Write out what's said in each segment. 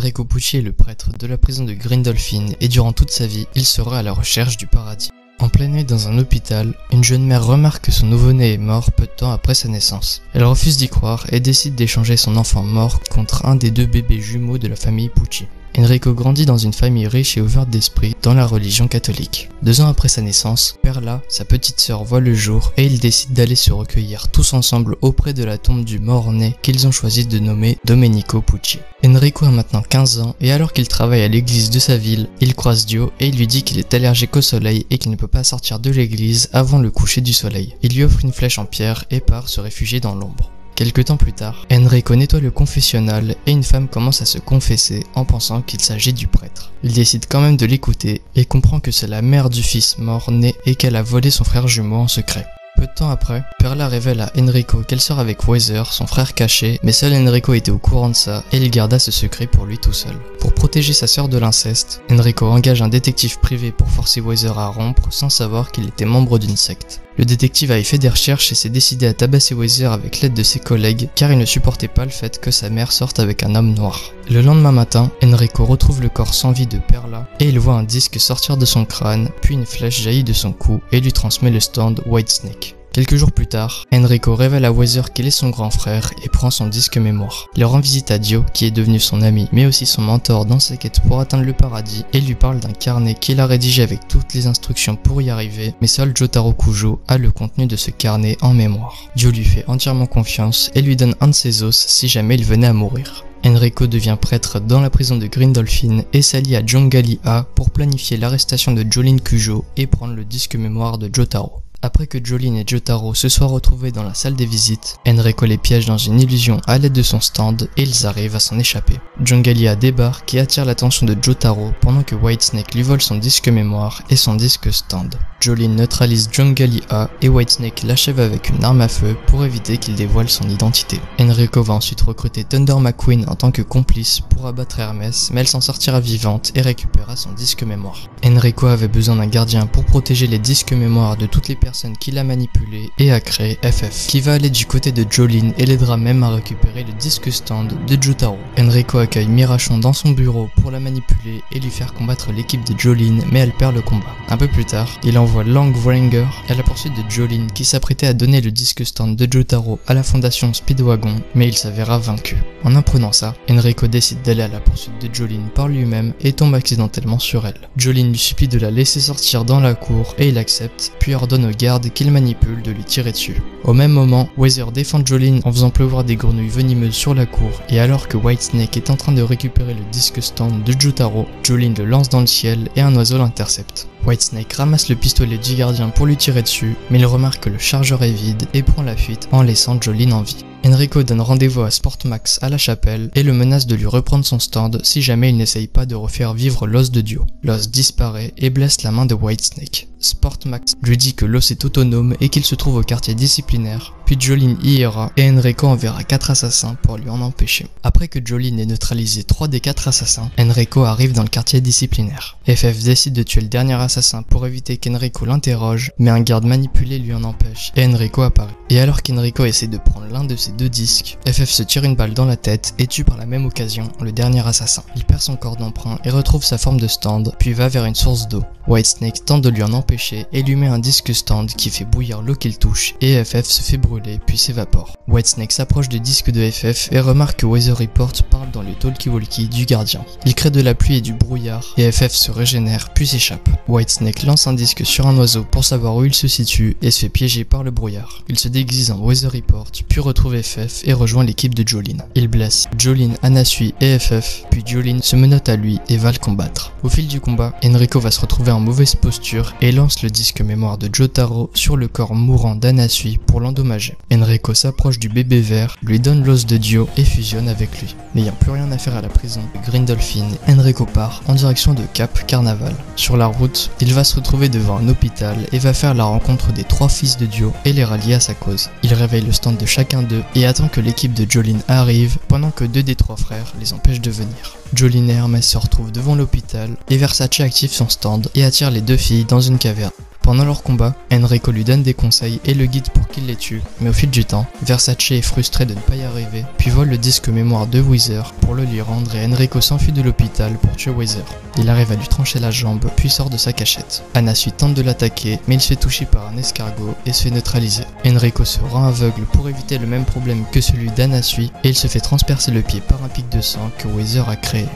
Enrico Pucci est le prêtre de la prison de Grindolphin et durant toute sa vie, il sera à la recherche du paradis. En pleine nuit dans un hôpital, une jeune mère remarque que son nouveau-né est mort peu de temps après sa naissance. Elle refuse d'y croire et décide d'échanger son enfant mort contre un des 2 bébés jumeaux de la famille Pucci. Enrico grandit dans une famille riche et ouverte d'esprit dans la religion catholique. 2 ans après sa naissance, Perla, sa petite sœur, voit le jour et ils décident d'aller se recueillir tous ensemble auprès de la tombe du mort-né qu'ils ont choisi de nommer Domenico Pucci. Enrico a maintenant 15 ans et alors qu'il travaille à l'église de sa ville, il croise Dio et il lui dit qu'il est allergique au soleil et qu'il ne peut pas sortir de l'église avant le coucher du soleil. Il lui offre une flèche en pierre et part se réfugier dans l'ombre. Quelque temps plus tard, Enrico nettoie le confessionnal et une femme commence à se confesser en pensant qu'il s'agit du prêtre. Il décide quand même de l'écouter et comprend que c'est la mère du fils mort-né et qu'elle a volé son frère jumeau en secret. Peu de temps après, Perla révèle à Enrico qu'elle sort avec Weather, son frère caché, mais seul Enrico était au courant de ça et il garda ce secret pour lui tout seul. Pour protéger sa sœur de l'inceste, Enrico engage un détective privé pour forcer Weather à rompre sans savoir qu'il était membre d'une secte. Le détective a fait des recherches et s'est décidé à tabasser Weather avec l'aide de ses collègues car il ne supportait pas le fait que sa mère sorte avec un homme noir. Le lendemain matin, Enrico retrouve le corps sans vie de Perla et il voit un disque sortir de son crâne, puis une flèche jaillit de son cou et lui transmet le stand Whitesnake. Quelques jours plus tard, Enrico révèle à Weather qu'il est son grand frère et prend son disque mémoire. Il rend visite à Dio, qui est devenu son ami mais aussi son mentor dans ses quêtes pour atteindre le paradis, et lui parle d'un carnet qu'il a rédigé avec toutes les instructions pour y arriver, mais seul Jotaro Kujo a le contenu de ce carnet en mémoire. Dio lui fait entièrement confiance et lui donne un de ses os si jamais il venait à mourir. Enrico devient prêtre dans la prison de Grindolphin et s'allie à Jongali A pour planifier l'arrestation de Jolene Kujo et prendre le disque mémoire de Jotaro. Après que Jolene et Jotaro se soient retrouvés dans la salle des visites, Enrico les piège dans une illusion à l'aide de son stand et ils arrivent à s'en échapper. Jongalia débarque et attire l'attention de Jotaro pendant que Whitesnake lui vole son disque mémoire et son disque stand. Jolene neutralise Jongalia et Whitesnake l'achève avec une arme à feu pour éviter qu'il dévoile son identité. Enrico va ensuite recruter Thunder McQueen en tant que complice pour abattre Hermès, mais elle s'en sortira vivante et récupérera son disque mémoire. Enrico avait besoin d'un gardien pour protéger les disques mémoire de toutes les personnes qui a manipulé et a créé FF, qui va aller du côté de Jolene et l'aidera même à récupérer le disque stand de Jotaro. Enrico accueille Mirachon dans son bureau pour la manipuler et lui faire combattre l'équipe de Jolene, mais elle perd le combat. Un peu plus tard, il envoie Langwranger à la poursuite de Jolene qui s'apprêtait à donner le disque stand de Jotaro à la fondation Speedwagon, mais il s'avéra vaincu. En apprenant ça, Enrico décide d'aller à la poursuite de Jolene par lui-même et tombe accidentellement sur elle. Jolene lui supplie de la laisser sortir dans la cour et il accepte, puis ordonne au garde qu'il manipule de lui tirer dessus. Au même moment, Weather défend Jolene en faisant pleuvoir des grenouilles venimeuses sur la cour et alors que Whitesnake est en train de récupérer le disque stand de Jotaro, Jolene le lance dans le ciel et un oiseau l'intercepte. Whitesnake ramasse le pistolet du gardien pour lui tirer dessus, mais il remarque que le chargeur est vide et prend la fuite en laissant Jolene en vie. Enrico donne rendez-vous à Sportmax à la chapelle et le menace de lui reprendre son stand si jamais il n'essaye pas de refaire vivre l'os de Dio. L'os disparaît et blesse la main de Whitesnake. Sportmax lui dit que l'os est autonome et qu'il se trouve au quartier disciplinaire, puis Jolene y ira et Enrico enverra 4 assassins pour lui en empêcher. Après que Jolene ait neutralisé 3 des 4 assassins, Enrico arrive dans le quartier disciplinaire. FF décide de tuer le dernier assassin pour éviter qu'Enrico l'interroge, mais un garde manipulé lui en empêche et Enrico apparaît. Et alors qu'Enrico essaie de prendre l'un de ses 2 disques, FF se tire une balle dans la tête et tue par la même occasion le dernier assassin. Il perd son corps d'emprunt et retrouve sa forme de stand, puis va vers une source d'eau. Whitesnake tente de lui en empêcher et lui met un disque stand qui fait bouillir l'eau qu'il touche et FF se fait brûler puis s'évapore. Whitesnake s'approche du disque de FF et remarque que Weather Report parle dans le talkie-walkie du gardien. Il crée de la pluie et du brouillard et FF se régénère puis s'échappe. Whitesnake lance un disque sur un oiseau pour savoir où il se situe et se fait piéger par le brouillard. Il se déguise en Weather Report puis retrouve FF et rejoint l'équipe de Jolene. Il blesse Jolene, Anasui et FF, puis Jolene se menotte à lui et va le combattre. Au fil du combat, Enrico va se retrouver en mauvaise posture et lance le disque mémoire de Jotaro sur le corps mourant d'Anasui pour l'endommager. Enrico s'approche du bébé vert, lui donne l'os de Dio et fusionne avec lui. N'ayant plus rien à faire à la prison de Grindolphin, Enrico part en direction de Cap Carnaval. Sur la route, il va se retrouver devant un hôpital et va faire la rencontre des 3 fils de Dio et les rallier à sa cause. Il réveille le stand de chacun d'eux et attend que l'équipe de Jolene arrive pendant que 2 des 3 frères les empêchent de venir. Jolene et Hermès se retrouvent devant l'hôpital et Versace active son stand et attire les 2 filles dans une caverne. Pendant leur combat, Enrico lui donne des conseils et le guide pour qu'il les tue, mais au fil du temps, Versace est frustré de ne pas y arriver, puis vole le disque mémoire de Weezer pour le lui rendre et Enrico s'enfuit de l'hôpital pour tuer Weezer. Il arrive à lui trancher la jambe, puis sort de sa cachette. Anasui tente de l'attaquer, mais il se fait toucher par un escargot et se fait neutraliser. Enrico se rend aveugle pour éviter le même problème que celui d'Anasui et il se fait transpercer le pied par un pic de sang que Weezer a créé.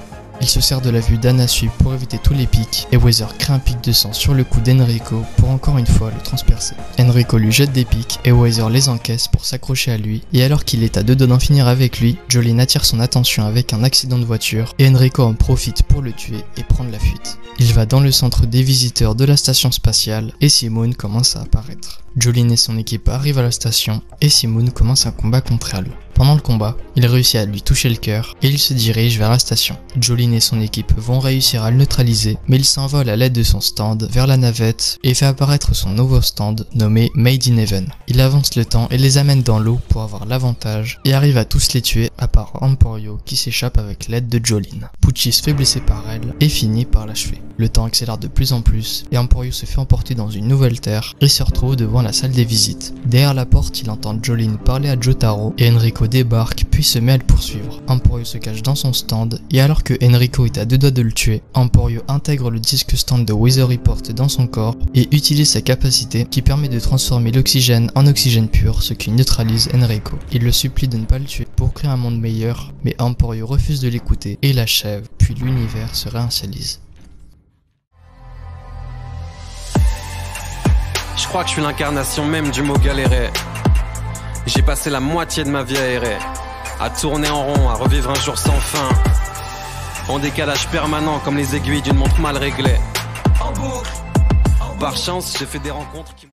Il se sert de la vue d'Anasui pour éviter tous les pics et Weezer crée un pic de sang sur le cou d'Enrico pour encore une fois le transpercer. Enrico lui jette des pics et Weezer les encaisse pour s'accrocher à lui et alors qu'il est à deux doigts d'en finir avec lui, Jolene attire son attention avec un accident de voiture et Enrico en profite pour le tuer et prendre la fuite. Il va dans le centre des visiteurs de la station spatiale et Simone commence à apparaître. Jolene et son équipe arrivent à la station et Simone commence un combat contre elle. Pendant le combat, il réussit à lui toucher le cœur et il se dirige vers la station. Jolene et son équipe vont réussir à le neutraliser, mais il s'envole à l'aide de son stand vers la navette et fait apparaître son nouveau stand nommé Made in Heaven. Il avance le temps et les amène dans l'eau pour avoir l'avantage et arrive à tous les tuer à part Emporio qui s'échappe avec l'aide de Jolene. Pucci se fait blesser par elle et finit par l'achever. Le temps accélère de plus en plus et Emporio se fait emporter dans une nouvelle terre et se retrouve devant la salle des visites. Derrière la porte, il entend Jolene parler à Jotaro et Enrico débarque puis se met à le poursuivre. Emporio se cache dans son stand et alors que Enrico est à deux doigts de le tuer, Emporio intègre le disque stand de Weezer Report dans son corps et utilise sa capacité qui permet de transformer l'oxygène en oxygène pur, ce qui neutralise Enrico. Il le supplie de ne pas le tuer pour créer un monde meilleur, mais Emporio refuse de l'écouter et l'achève, puis l'univers se réinitialise. Je crois que je suis l'incarnation même du mot galérer. J'ai passé la moitié de ma vie à errer, à tourner en rond, à revivre un jour sans fin, en décalage permanent comme les aiguilles d'une montre mal réglée. Par chance, j'ai fait des rencontres qui...